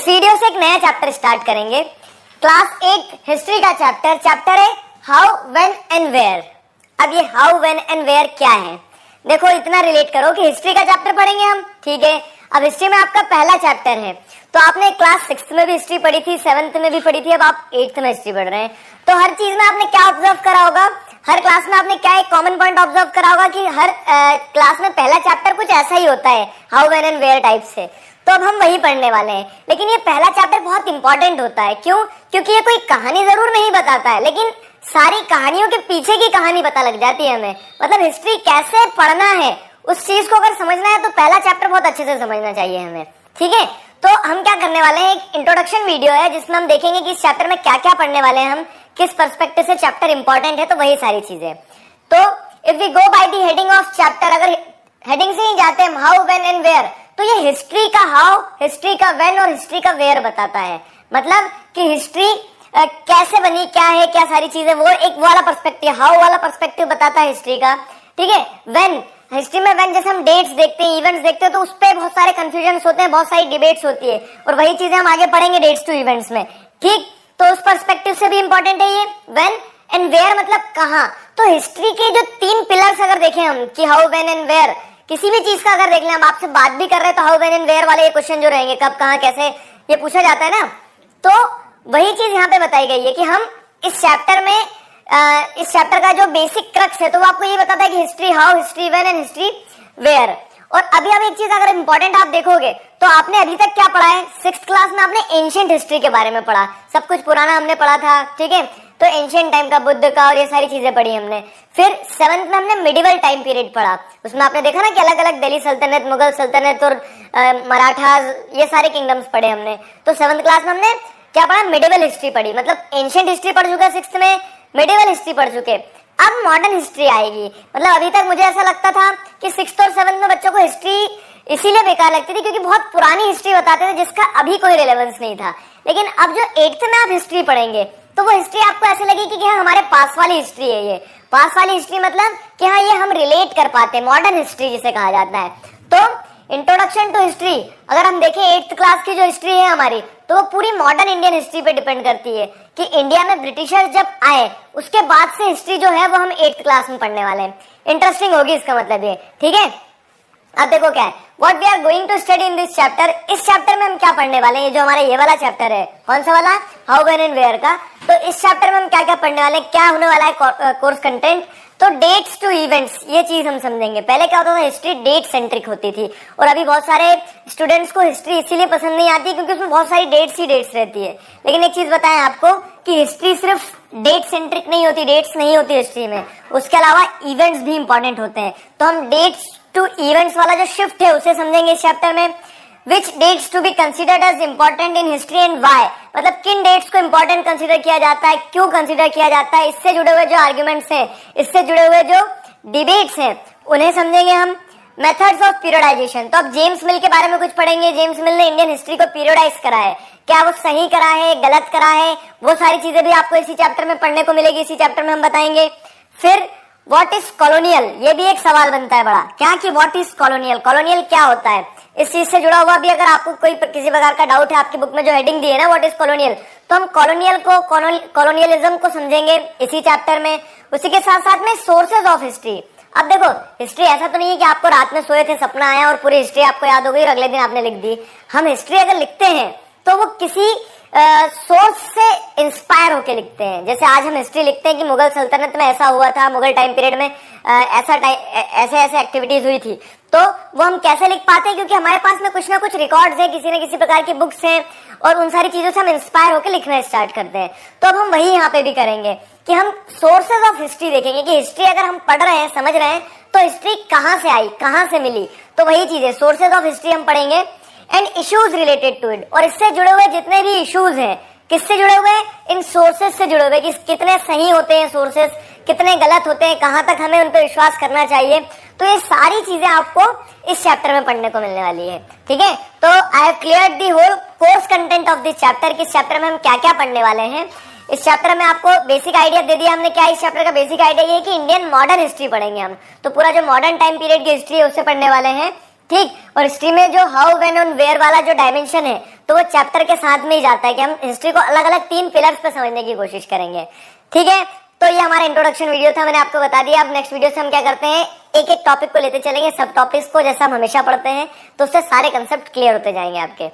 इस वीडियो से एक नया चैप्टर स्टार्ट करेंगे। क्लास 8 हिस्ट्री का चैप्टर है हाउ, व्हेन एंड वेयर। अब ये हाउ, व्हेन एंड वेयर क्या है, देखो इतना रिलेट करो कि हिस्ट्री का चैप्टर पढ़ेंगे हम, ठीक है। अब हिस्ट्री में आपका पहला चैप्टर है, तो आपने क्लास 6th में भी हिस्ट्री पढ़ी थी, 7th में भी पढ़ी थी, अब आप 8th में हिस्ट्री पढ़ रहे हैं। तो हर चीज में आपने क्या ऑब्जर्व करा होगा, हर क्लास में आपने क्या एक कॉमन पॉइंट ऑब्जर्व करा होगा कि हर क्लास में पहला चैप्टर कुछ ऐसा ही होता है, how, when and where type से। तो अब हम वही पढ़ने वाले हैं, लेकिन ये पहला चैप्टर बहुत इंपॉर्टेंट होता है। क्यों? क्योंकि ये कोई कहानी जरूर नहीं बताता है, लेकिन सारी कहानियों के पीछे की कहानी पता लग जाती है हमें। मतलब हिस्ट्री कैसे पढ़ना है, उस चीज को अगर समझना है तो पहला चैप्टर बहुत अच्छे से समझना चाहिए हमें, ठीक है। तो हम क्या करने वाले हैं, एक इंट्रोडक्शन वीडियो है जिसमें हम देखेंगे कि इस चैप्टर में क्या क्या पढ़ने वाले हैं हम, किस पर्सपेक्टिव से चैप्टर इंपॉर्टेंट है, तो वही सारी चीजें। तो if we go by the heading of chapter, अगर हेडिंग से ही जाते हैं हाउ, व्हेन एंड वेयर, तो ये हिस्ट्री का हाउ, हिस्ट्री का व्हेन और हिस्ट्री का वेयर बताता है। मतलब कि हिस्ट्री कैसे बनी, क्या है, क्या सारी चीजें, वो एक वाला पर्सपेक्टिव, हाउ वाला पर्सपेक्टिव बताता है हिस्ट्री का, ठीक है। व्हेन, हिस्ट्री में व्हेन जैसे हम डेट्स देखते हैं, इवेंट्स देखते हैं, तो उस पर बहुत सारे कंफ्यूजन होते हैं, बहुत सारी डिबेट्स होती है, और वही चीजें हम आगे पढ़ेंगे डेट्स टू इवेंट्स में, ठीक। तो उस पर्सपेक्टिव से भी इंपॉर्टेंट है ये व्हेन एंड वेयर, मतलब कहाँ। तो हिस्ट्री के जो 3 पिलर्स अगर देखें हम कि हाउ, व्हेन एंड वेयर, किसी भी चीज का अगर देख लें, हम आपसे बात भी कर रहे हैं तो हाउ, व्हेन एंड वेयर वाले ये क्वेश्चन जो रहेंगे, कब, कहाँ, कैसे, ये पूछा जाता है ना, तो वही चीज यहाँ पे बताई गई है कि हम इस चैप्टर में इस चैप्टर का जो बेसिक क्रक्स है, तो वो आपको ये बताता है कि history how, history when and history where. और अभी अब एक चीज अगर इंपॉर्टेंट आप देखोगे तो आपने अभी तक क्या पढ़ा है, 6th क्लास में आपने एंशिएंट हिस्ट्री के बारे में पढ़ा, सब कुछ पुराना हमने पढ़ा था, ठीक है। तो एंशिएंट टाइम का, बुद्ध का, और ये सारी चीजें पढ़ी हमने। फिर 7th में हमने मिडिवल टाइम पीरियड पढ़ा, उसमें आपने देखा ना कि अलग अलग दिल्ली सल्तनत, मुगल सल्तनत और मराठास, ये सारे किंगडम्स पढ़े हमने। तो 7th क्लास में हमने क्या पढ़ा, मिडिवल हिस्ट्री पढ़ी, मतलब एंशिएंट हिस्ट्री पढ़ चुके, 6th में मिडिवल हिस्ट्री पढ़ चुके। अब मॉडर्न हिस्ट्री आएगी। मतलब अभी तक मुझे ऐसा लगता था कि 6th और 7th में बच्चों को हिस्ट्री इसीलिए बेकार लगती थी क्योंकि बहुत पुरानी हिस्ट्री बताते थे जिसका अभी कोई रिलेवेंस नहीं था। लेकिन अब जो 8th में आप हिस्ट्री पढ़ेंगे तो वो हिस्ट्री आपको ऐसे लगेगी कि हाँ हमारे पास वाली हिस्ट्री है, ये पास वाली हिस्ट्री, मतलब कि हाँ ये हम रिलेट कर पाते हैं, मॉडर्न हिस्ट्री जिसे कहा जाता है। तो इंट्रोडक्शन टू हिस्ट्री अगर हम देखें 8th क्लास की जो हिस्ट्री है हमारी, तो वो पूरी मॉडर्न इंडियन हिस्ट्री पे डिपेंड करती है कि इंडिया में ब्रिटिशर्स जब आए उसके बाद से हिस्ट्री जो है वो हम 8th क्लास में पढ़ने वाले हैं। इंटरेस्टिंग होगी इसका मतलब ये, ठीक है। अब देखो क्या है, what we are going to study in this chapter. इस चैप्टर में हम क्या पढ़ने वाले हैं, ये जो हमारा ये वाला चैप्टर है, कौन सा वाला, हाउ, व्हेन एंड वेयर का। तो इस चैप्टर में हम क्या क्या पढ़ने वाले हैं, क्या होने वाला है कोर्स कंटेंट। तो डेट्स टू इवेंट्स, ये चीज हम समझेंगे। पहले क्या होता था, हिस्ट्री डेट सेंट्रिक होती थी, और अभी बहुत सारे स्टूडेंट्स को हिस्ट्री इसीलिए पसंद नहीं आती क्योंकि उसमें बहुत सारी डेट्स ही डेट्स रहती है। लेकिन एक चीज बताएं आपको कि हिस्ट्री सिर्फ डेट सेंट्रिक नहीं होती, डेट्स नहीं होती हिस्ट्री में, उसके अलावा इवेंट्स भी इंपॉर्टेंट होते हैं। तो हम डेट्स टू इवेंट्स वाला जो शिफ्ट है उसे समझेंगे इस चैप्टर में। Which dates to be considered as important in history and why, मतलब किन डेट्स को इंपॉर्टेंट कंसीडर किया जाता है, क्यों कंसीडर किया जाता है, इससे जुड़े हुए जो आर्ग्यूमेंट्स हैं, इससे जुड़े हुए जो डिबेट्स हैं उन्हें समझेंगे हम। मेथड्स ऑफ पीरियडाइजेशन, तो अब जेम्स मिल के बारे में कुछ पढ़ेंगे। जेम्स मिल ने इंडियन हिस्ट्री को पीरियडाइज करा है, क्या वो सही करा है, गलत करा है, वो सारी चीजें भी आपको इसी चैप्टर में पढ़ने को मिलेगी, इसी चैप्टर में हम बताएंगे। फिर व्हाट इज कॉलोनियल, ये भी एक सवाल बनता है बड़ा, क्या कि व्हाट इज कॉलोनियल, कॉलोनियल क्या होता है, इस चीज से जुड़ा हुआ भी अगर आपको कोई किसी प्रकार का डाउट है, आपकी बुक में जो हेडिंग दी है ना व्हाट इज कॉलोनियल, तो हम कॉलोनियल को, कॉलोनियलिज्म को समझेंगे इसी चैप्टर में। उसी के साथ साथ में सोर्सेज ऑफ हिस्ट्री। अब देखो हिस्ट्री ऐसा तो नहीं है कि आपको रात में सोए थे, सपना आया और पूरी हिस्ट्री आपको याद हो गई और अगले दिन आपने लिख दी। हम हिस्ट्री अगर लिखते हैं तो वो किसी सोर्स से इंस्पायर होके लिखते हैं। जैसे आज हम हिस्ट्री लिखते हैं कि मुगल सल्तनत में ऐसा हुआ था, मुगल टाइम पीरियड में ऐसे ऐसे एक्टिविटीज हुई थी, तो वो हम कैसे लिख पाते हैं, क्योंकि हमारे पास में कुछ ना कुछ रिकॉर्ड्स हैं, किसी न किसी प्रकार की बुक्स हैं, और उन सारी चीजों से हम इंस्पायर होकर लिखना स्टार्ट करते हैं। तो अब हम वही यहाँ पे भी करेंगे कि हम सोर्सेज ऑफ हिस्ट्री देखेंगे कि हिस्ट्री अगर हम पढ़ रहे हैं, समझ रहे हैं, तो हिस्ट्री कहाँ से आई, कहाँ से मिली, तो वही चीज है, सोर्सेज ऑफ हिस्ट्री हम पढ़ेंगे। And issues related to it, और इससे जुड़े हुए जितने भी इश्यूज हैं, किससे जुड़े हुए, इन सोर्सेज से जुड़े हुए, कि कितने सही होते हैं सोर्सेज, कितने गलत होते हैं, कहां तक हमें उन पर विश्वास करना चाहिए। तो ये सारी चीजें आपको इस चैप्टर में पढ़ने को मिलने वाली है, ठीक है। तो I have cleared the whole course content of this chapter, कि इस चैप्टर में हम क्या क्या पढ़ने वाले हैं। इस चैप्टर में आपको बेसिक आइडिया दे दिया हमने। क्या इस चैप्टर का बेसिक आइडिया ये है कि इंडियन मॉडर्न हिस्ट्री पढ़ेंगे हम, तो पूरा जो मॉडर्न टाइम पीरियड की हिस्ट्री है उससे पढ़ने वाले हैं। ठीक। और हिस्ट्री में जो हाउ व्हेन और वेयर वाला जो डायमेंशन है तो वो चैप्टर के साथ में ही जाता है कि हम हिस्ट्री को अलग अलग 3 पिलर्स पे समझने की कोशिश करेंगे। ठीक है, तो ये हमारा इंट्रोडक्शन वीडियो था, मैंने आपको बता दिया। अब नेक्स्ट वीडियो से हम क्या करते हैं, एक एक टॉपिक को लेते चलेंगे, सब टॉपिक्स को जैसा हम हमेशा पढ़ते हैं, तो उससे सारे कंसेप्ट क्लियर होते जाएंगे आपके।